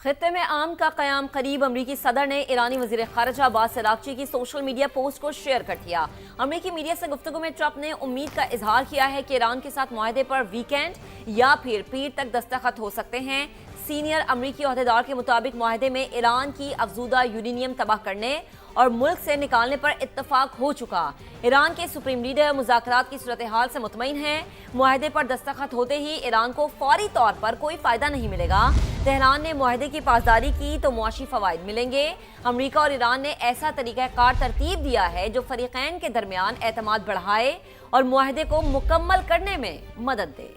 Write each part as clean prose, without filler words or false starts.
खित्ते में आम का क़याम करीब अमरीकी सदर ने ईरानी वज़ीर ख़ारिजा अब्बास अराग़ची की सोशल मीडिया पोस्ट को शेयर कर दिया। अमरीकी मीडिया से गुफ्तगू में ट्रंप ने उम्मीद का इजहार किया है कि ईरान के साथ मुआहदे पर वीकेंड या फिर पीर तक दस्तखत हो सकते हैं। सीनियर अमरीकी ओहदेदार के मुताबिक मुआहदे में ईरान की अफजूदा यूरेनियम तबाह करने और मुल्क से निकालने पर इत्तफाक हो चुका। ईरान के सुप्रीम लीडर मुज़ाकरात की सूरत हाल से मुतमईन हैं। मुआहदे पर दस्तखत होते ही ईरान को फौरी तौर पर कोई फ़ायदा नहीं मिलेगा। तेहरान ने मुआहदे की पासदारी की तो मुआशी फ़वाइद मिलेंगे। अमरीका और ईरान ने ऐसा तरीक़ाकार तरतीब दिया है जो फ़रीक़ैन के दरमियान एतमाद बढ़ाए और मुआहदे को मुकम्मल करने में मदद दे।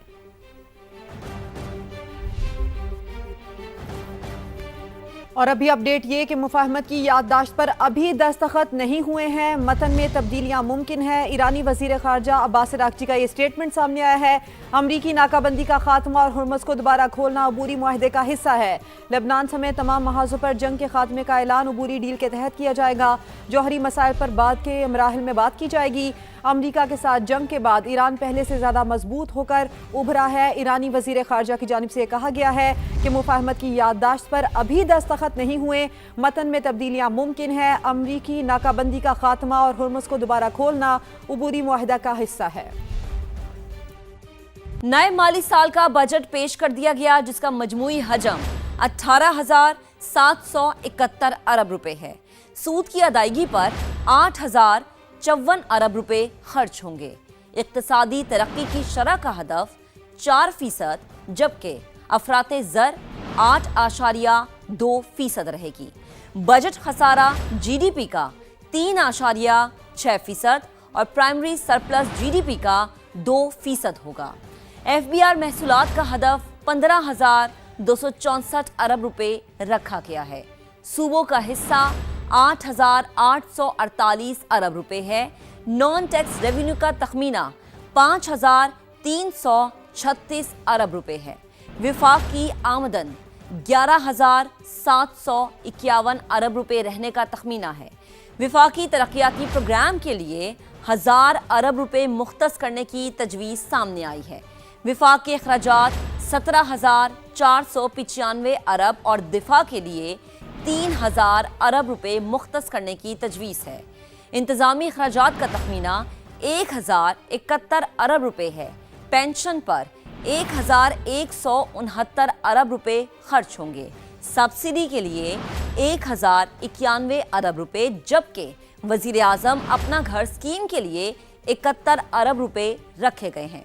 और अभी अपडेट ये कि मुफाहमत की याददाश्त पर अभी दस्तखत नहीं हुए हैं, मतन में तब्दीलियां मुमकिन है। ईरानी वज़ीर ख़ारिजा अब्बास अराग़ची का ये स्टेटमेंट सामने आया है। अमरीकी नाकाबंदी का खात्मा और हुर्मुज़ को दोबारा खोलना अबूरी मुआहदे का हिस्सा है। लेबनान समेत तमाम महाज़ों पर जंग के खात्मे का ऐलान अबूरी डील के तहत किया जाएगा। जौहरी मसाइल पर बाद के मराहिल में बात की जाएगी। अमरीका के साथ जंग के बाद ईरान पहले से ज़्यादा मजबूत होकर उभरा है। ईरानी वज़ीर ख़ारिजा की जानिब से कहा गया है कि मुफाहमत की याददाश्त पर अभी दस्तखत नहीं हुए, मतन में तब्दीलियां मुमकिन है। अमरीकी नाकाबंदी का खात्मा और हुर्मुज़ को दोबारा खोलना अबूरी मुआहदा का हिस्सा है। नए माली साल का बजट पेश कर दिया गया, जिसका मजमूई हजम 18,771 अरब रुपए है। सूद की अदायगी पर 8,054 अरब रुपए खर्च होंगे। इक्तिसादी तरक्की की शरह का हदफ 4%, जबकि अफराते ज़र 8.2% रहेगी। बजट खसारा GDP का 3.6% और प्राइमरी सरप्लस GDP का 2% होगा। FBR महसूलात का हदफ 15,264 अरब रुपए रखा गया है। सूबों का हिस्सा 8,848 अरब रुपए है। नॉन टैक्स रेवेन्यू का तखमीना 5,336 अरब रुपए है। विफाक की आमदन 11,751 अरब रुपए रहने का तखमीना है। विफाकी तरक्याती प्रोग्राम के लिए 1,000 अरब रुपए मुख्तस करने की तजवीज़ सामने आई है। विफाक के अखराजात 17,495 अरब और दिफा के लिए 3,000 अरब रुपए मुख्तस करने की तजवीज़ है। इंतज़ामी अखराजात का तखमीना 1,071 अरब रुपए है। पेंशन पर 1,169 अरब रुपए खर्च होंगे। सब्सिडी के लिए 1,091 अरब रुपए, जबकि वज़ीर आज़म अपना घर स्कीम के लिए 71 अरब रुपए रखे गए हैं।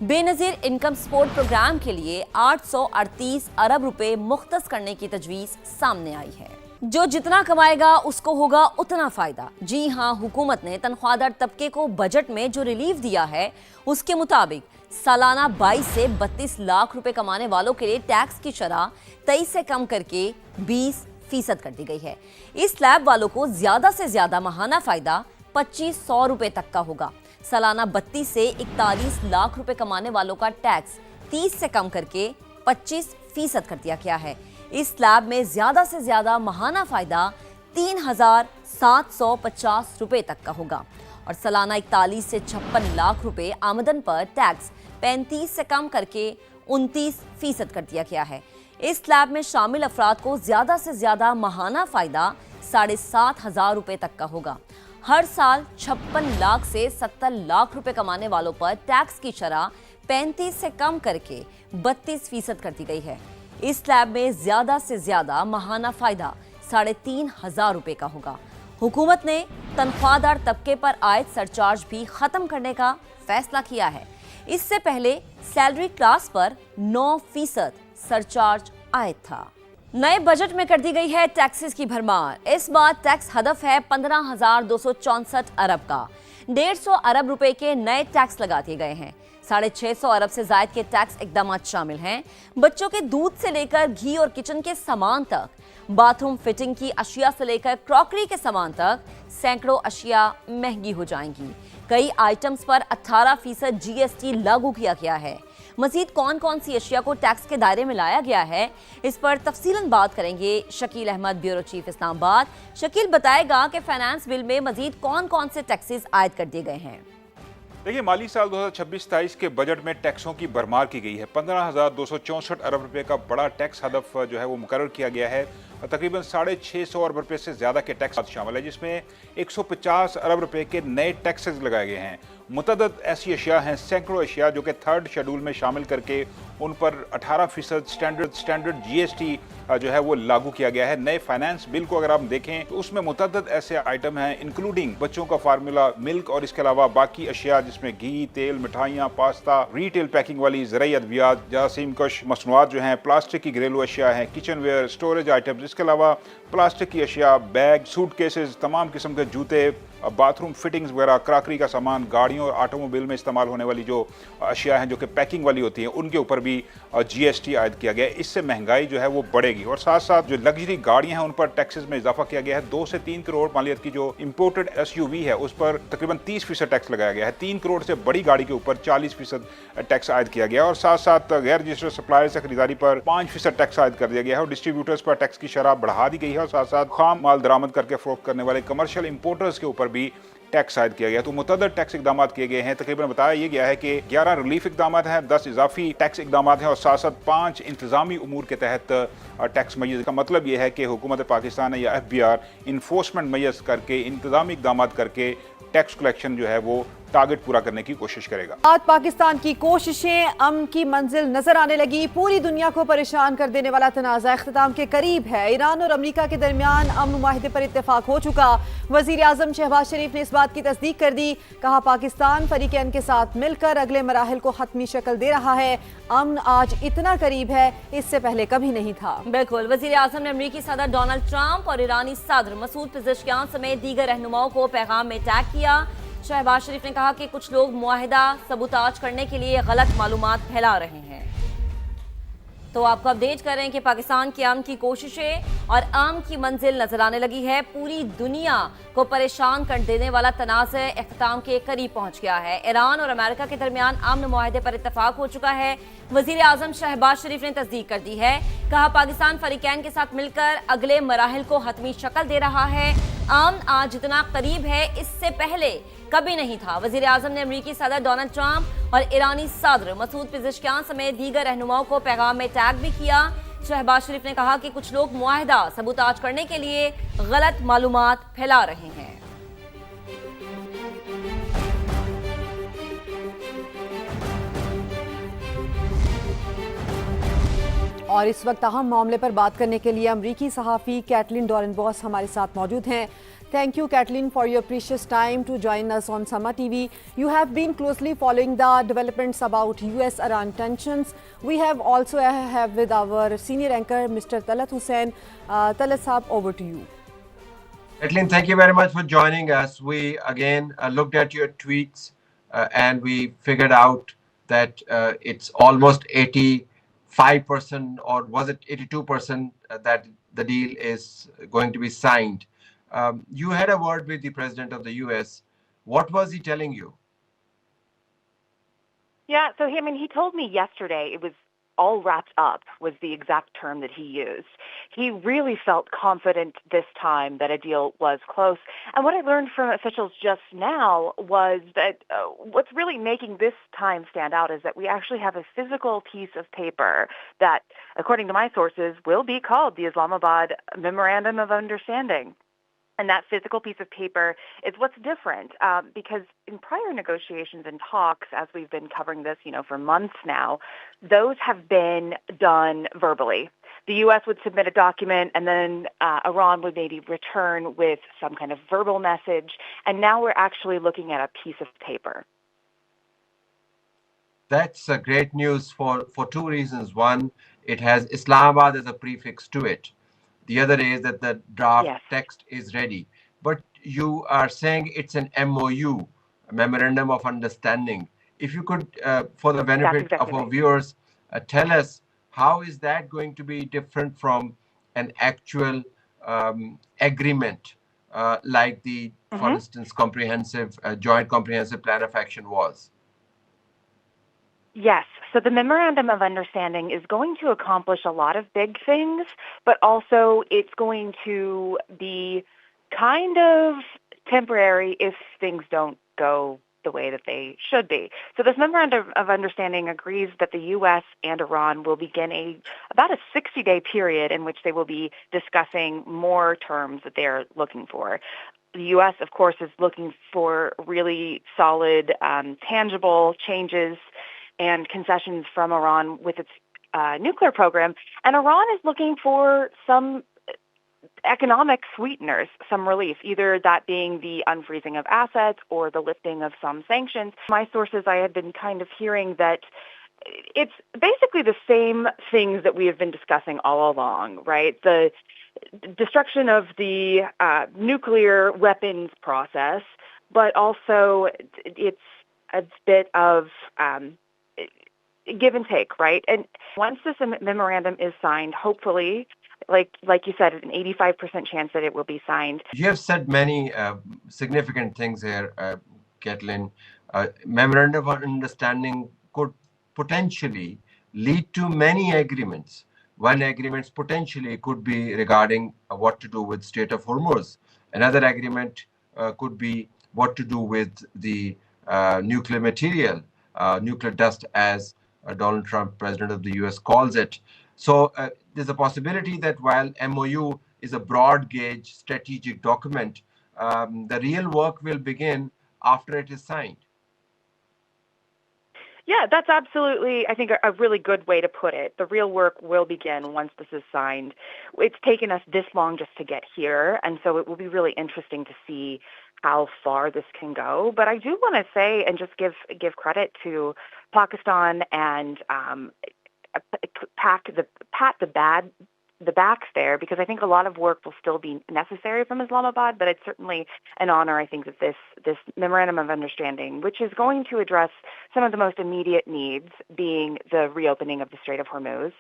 बेनज़ीर इनकम सपोर्ट प्रोग्राम के लिए 838 अरब रुपए मुख्तस करने की तजवीज़ सामने आई है। जो जितना कमाएगा उसको होगा उतना फायदा। जी हां, हुकूमत ने तनख्वाहदार तबके को बजट में जो रिलीफ दिया है उसके मुताबिक सालाना 22 से 32 लाख रुपए कमाने वालों के लिए टैक्स की शरह 23 से कम करके 20% कर दी गई है। इस स्लैब वालों को ज्यादा से ज्यादा माहाना फायदा 2500 रुपए तक का होगा। सालाना 32 से 41 लाख रुपए कमाने वालों का टैक्स 30 से कम करके 25% कर दिया गया है। इस स्लैब में ज्यादा से ज्यादा माहाना फायदा 3,750 रुपए तक का होगा और सालाना 41 से 56 लाख रुपए आमदन पर टैक्स 35 से कम करके 29% कर दिया गया है। इस स्लैब में शामिल अफराद को ज्यादा से ज्यादा माहाना फायदा 7,500 रुपए तक का होगा। हर साल 56 लाख से 70 लाख रुपए कमाने वालों पर टैक्स की शरह 35 से कम करके 32% कर दी गई है। इस स्लैब में ज्यादा से ज्यादा माहाना फायदा 3,500 रुपए का होगा। हुकूमत ने तनख्वाहदार तबके पर आयद सरचार्ज भी खत्म करने का फैसला किया है। इससे पहले सैलरी क्लास पर 9% सरचार्ज आयद था। नए बजट में कर दी गई है टैक्सेस की भरमार। इस बार टैक्स हदफ है 15,264 अरब का। 150 अरब रुपए के नए टैक्स लगा दिए गए हैं। 650 अरब से जायद के टैक्स इकदाम शामिल हैं। बच्चों के दूध से लेकर घी और किचन के सामान तक, बाथरूम फिटिंग की अशिया से लेकर क्रॉकरी के सामान तक सैकड़ों अशिया महंगी हो जाएंगी। कई आइटम्स पर 18% GST लागू किया गया है। मजीद कौन कौन सी अशिया को टैक्स के दायरे में लाया गया है, इस पर तफसीलन बात करेंगे शकील अहमद, ब्यूरो चीफ इस्लामाबाद। शकील बताएगा कि फाइनेंस बिल में मजीद कौन कौन से टैक्सेस आयद कर दिए गए हैं। देखिए, माली साल 2026-27 के बजट में टैक्सों की भरमार की गई है। 15,264 अरब रुपए का बड़ा टैक्स हदफ जो है वो मुकर्रर किया गया है और तकरीबन 650 अरब रुपए से ज्यादा के टैक्स शामिल है, जिसमें 150 अरब रुपए के नए टैक्सेस लगाए गए हैं। मुतअद्दिद ऐसी अशिया हैं, सैकड़ों अशिया जो कि थर्ड शेड्यूल में शामिल करके उन पर 18% स्टैंडर्ड जीएसटी जो है वो लागू किया गया है। नए फाइनेंस बिल को अगर आप देखें तो उसमें मुतअद्दिद ऐसे आइटम हैं, इंक्लूडिंग बच्चों का फार्मूला मिल्क और इसके अलावा बाकी अशिया जिसमें घी, तेल, मिठाइयाँ, पास्ता, रिटेल पैकिंग वाली ज़राई अद्वियात, जरासीम कश मसनूआत जो हैं, प्लास्टिक की घरेलू अशिया हैं, किचन वेयर, स्टोरेज आइटम्स, इसके अलावा प्लास्टिक की अशिया, बैग, सूट केसेस, तमाम किस्म के जूते, बाथरूम फिटिंग्स वगैरह, क्राकरी का सामान, गाड़ियों और ऑटोमोबाइल में इस्तेमाल होने वाली जो अशिया हैं जो कि पैकिंग वाली होती हैं, उनके ऊपर भी जीएसटी आयद किया गया है। इससे महंगाई जो है वो बढ़ेगी और साथ साथ जो लग्जरी गाड़ियां हैं उन पर टैक्सेस में इजाफा किया गया है। 2 से 3 करोड़ मालियत की जो इंपोर्टेड एसयूवी है उस पर तकरीबन 30% टैक्स लगाया गया है। 3 करोड़ से बड़ी गाड़ी के ऊपर 40% टैक्स आयद किया गया है और साथ साथ गैर रजिस्टर्ड सप्लायर से खरीदारी पर 5% टैक्स आयद कर दिया गया है और डिस्ट्रीब्यूटर्स पर टैक्स की शरह बढ़ा दी गई है और साथ साथ खाम माल दरामद करके फरोख्त करने वाले कमर्शियल इंपोर्टर्स के ऊपर भी टैक्स आयद किया गया। तो मुतअद्दिद टैक्स इकदाम किए गए हैं। तकरीबन बताया यह गया है कि 11 रिलीफ इकदाम हैं, 10 इजाफी टैक्स इकदाम हैं और साथ साथ 5 इंतजामी उमूर के तहत टैक्स मैयस। का मतलब यह है कि हुकूमत पाकिस्तान या FBI इन्फोर्समेंट मैयस करके, इंतजामी इकदाम करके टैक्स कलेक्शन जो है वो टारगेट पूरा करने की कोशिश करेगा। आज पाकिस्तान की कोशिशें अमन की मंजिल नजर आने लगी। पूरी दुनिया को परेशान कर देने वाला तनाज़ा इख्तिताम के करीब है। ईरान और अमेरिका के दरमियान अमन मुआहिदे पर इत्तेफाक हो चुका। वजीर आजम शहबाज शरीफ ने इस बात की तस्दीक कर दी। कहा, पाकिस्तान फरीकैन के साथ मिलकर अगले मराहिल को हतमी शक्ल दे रहा है। अमन आज इतना करीब है, इससे पहले कभी नहीं था। बिल्कुल, वजीर आजम ने अमेरिकी सदर डोनाल्ड ट्रंप और ईरानी सदर मसूद पिज़ेशकियान समेत दीगर रहनुमाओं को पैगाम में टैग किया। शहबाज शरीफ ने कहा कि कुछ लोग मुआहिदा सबूताज करने के लिए गलत मालूमात फैला रहे हैं। तो आपको अपडेट कर रहे हैं कि पाकिस्तान की अमन की कोशिशें और अमन की मंजिल नजर आने लगी है। पूरी दुनिया को परेशान कर देने वाला तनाज़े इख्तिताम के करीब पहुंच गया है। ईरान और अमेरिका के दरमियान अमन मुआहिदे पर इत्तेफाक हो चुका है। वजीर आजम शहबाज शरीफ ने तस्दीक कर दी है। कहा, पाकिस्तान फरीकैन के साथ मिलकर अगले मराहिल को हतमी शक्ल दे रहा है। अमन आज जितना करीब है, इससे पहले कभी नहीं था। वजीर आजम ने अमेरिकी सदर डोनाल्ड ट्रंप और ईरानी सदर मसूद पिज़ेशकियान समेत दीगर रहनुमाओं को पैगाम में टैग भी किया। शहबाज शरीफ ने कहा कि कुछ लोग मुआहिदा सबूताज करने के लिए गलत मालूमात फैला रहे हैं। और इस वक्त अहम मामले पर बात करने के लिए अमरीकी सहाफ़ी कैटलिन डॉरेनबॉस हमारे साथ मौजूद हैं। Thank you, Kathleen, for your precious time to join us on Samaa TV. You have been closely following the developments about US-Iran tensions. We have also have with our senior anchor, Mr. Talat Hussain. Talat Saab, over to you. Kathleen, thank you very much for joining us. We again looked at your tweets and we figured out that it's almost 85% or was it 82% that the deal is going to be signed. You had a word with the president of the US. What was he telling you? Yeah, so he told me yesterday it was all wrapped up, was the exact term that he used. He really felt confident this time that a deal was close. And what I learned from officials just now was that what's really making this time stand out is that we actually have a physical piece of paper that, according to my sources, will be called the Islamabad Memorandum of Understanding. And that physical piece of paper is what's different because in prior negotiations and talks, as we've been covering this, for months now, those have been done verbally. The U.S. would submit a document and then Iran would maybe return with some kind of verbal message. And now we're actually looking at a piece of paper. That's great news for two reasons. One, it has Islamabad as a prefix to it. The other is that the draft text is ready. But you are saying it's an MOU, a Memorandum of Understanding. If you could, for the benefit of our viewers, tell us how is that going to be different from an actual agreement like the, for instance, Joint Comprehensive Plan of Action was? Yes. So the Memorandum of Understanding is going to accomplish a lot of big things, but also it's going to be kind of temporary if things don't go the way that they should be. So this memorandum of understanding agrees that the U.S. and Iran will begin about a 60-day period in which they will be discussing more terms that they're looking for. The U.S., of course, is looking for really solid, tangible changes and concessions from Iran with its nuclear program, and Iran is looking for some economic sweeteners, some relief, either that being the unfreezing of assets or the lifting of some sanctions. My sources, I had been kind of hearing that it's basically the same things that we have been discussing all along, right? The destruction of the nuclear weapons process, but also it's a bit of give and take, right? And once this memorandum is signed, hopefully, like you said, an 85% chance that it will be signed. You have said many significant things here, Caitlin. Memorandum of understanding could potentially lead to many agreements. One agreement potentially could be regarding what to do with Strait of Hormuz. Another agreement could be what to do with the nuclear material, nuclear dust, as Donald Trump, president of the US, calls it. So there's a possibility that while MOU is a broad gauge strategic document, the real work will begin after it is signed. Yeah, that's absolutely, I think, a really good way to put it. The real work will begin once this is signed. It's taken us this long just to get here, and so it will be really interesting to see how far this can go. But I do want to say and just give credit to Pakistan and pat the backs there, because I think a lot of work will still be necessary from Islamabad, but it's certainly an honor, I think, that this memorandum of understanding, which is going to address some of the most immediate needs, being the reopening of the Strait of Hormuz,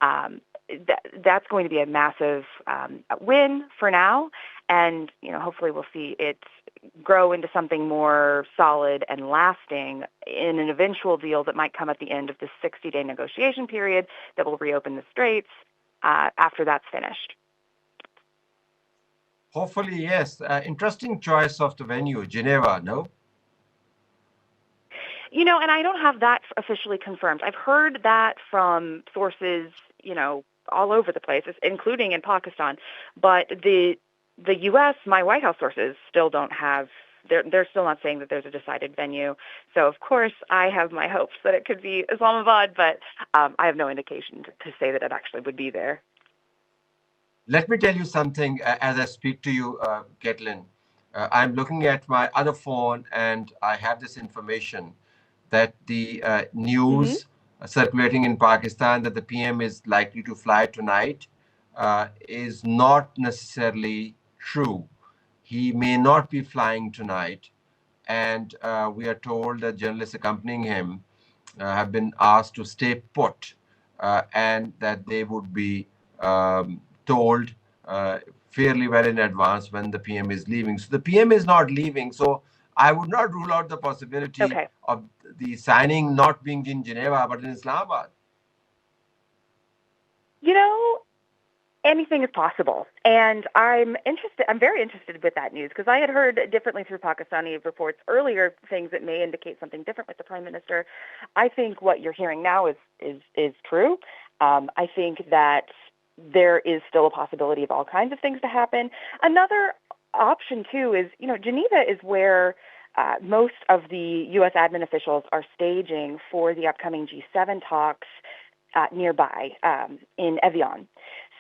that's going to be a massive win for now, and hopefully we'll see it grow into something more solid and lasting in an eventual deal that might come at the end of this 60-day negotiation period that will reopen the straits after that's finished. Hopefully, yes. Interesting choice of the venue, Geneva, no? And I don't have that officially confirmed. I've heard that from sources, all over the place, including in Pakistan. But the U.S., my White House sources, still don't have. They're still not saying that there's a decided venue. So of course, I have my hopes that it could be Islamabad, but I have no indication to say that it actually would be there. Let me tell you something as I speak to you, Caitlin. I'm looking at my other phone and I have this information that the news circulating in Pakistan that the PM is likely to fly tonight is not necessarily true. He may not be flying tonight, and we are told that journalists accompanying him have been asked to stay put, and that they would be told fairly well in advance when the PM is leaving. So the PM is not leaving. So I would not rule out the possibility of the signing not being in Geneva, but in Islamabad. Anything is possible. And I'm very interested with that news, because I had heard differently through Pakistani reports earlier, things that may indicate something different with the Prime Minister. I think what you're hearing now is true. I think that there is still a possibility of all kinds of things to happen. Another option, too, is, Geneva is where most of the U.S. admin officials are staging for the upcoming G7 talks nearby in Evian.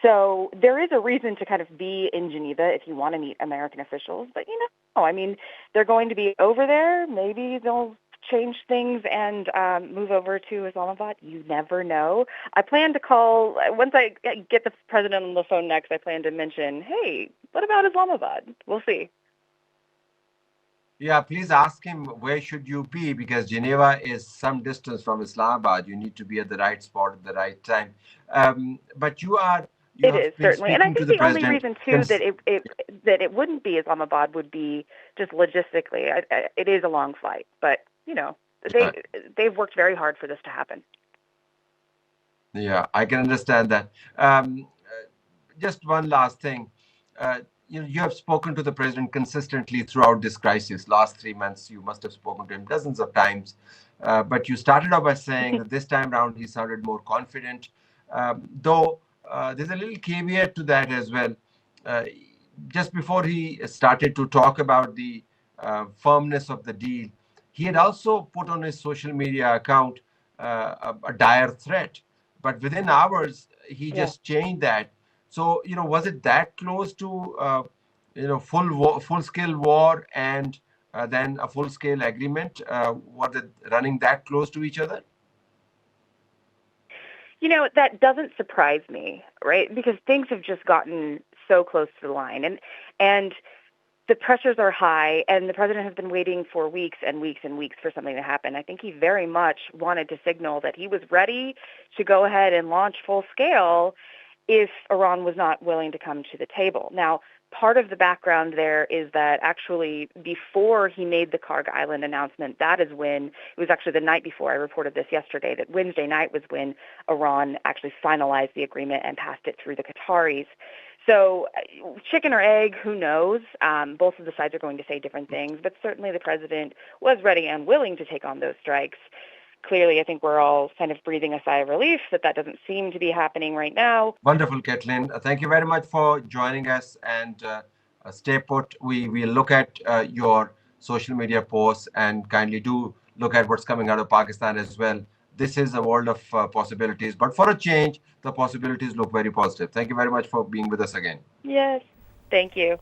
So there is a reason to kind of be in Geneva if you want to meet American officials. But, they're going to be over there. Maybe they'll change things and move over to Islamabad. You never know. I plan to call, once I get the president on the phone next, I plan to mention, hey, what about Islamabad? We'll see. Yeah, please ask him where should you be, because Geneva is some distance from Islamabad. You need to be at the right spot at the right time. But you are... It is, certainly. And I think the only reason, too, that it wouldn't be Islamabad would be just logistically. It is a long flight, but, they've worked very hard for this to happen. Yeah, I can understand that. Just one last thing. you have spoken to the president consistently throughout this crisis. Last 3 months, you must have spoken to him dozens of times. But you started off by saying that this time around he sounded more confident. Though there's a little caveat to that as well. Just before he started to talk about the firmness of the deal, he had also put on his social media account a dire threat. But within hours, he just changed that. So, was it that close to, full-scale war and then a full-scale agreement? Was it running that close to each other? That doesn't surprise me, right? Because things have just gotten so close to the line. And the pressures are high, and the president has been waiting for weeks and weeks and weeks for something to happen. I think he very much wanted to signal that he was ready to go ahead and launch full scale if Iran was not willing to come to the table. Now, part of the background there is that actually before he made the Karg Island announcement, that is when, it was actually the night before, I reported this yesterday, that Wednesday night was when Iran actually finalized the agreement and passed it through the Qataris. So chicken or egg, who knows? Both of the sides are going to say different things, but certainly the president was ready and willing to take on those strikes. Clearly, I think we're all kind of breathing a sigh of relief that doesn't seem to be happening right now. Wonderful, Kathleen. Thank you very much for joining us, and stay put. We will look at your social media posts, and kindly do look at what's coming out of Pakistan as well. This is a world of possibilities, but for a change, the possibilities look very positive. Thank you very much for being with us again. Yes, thank you.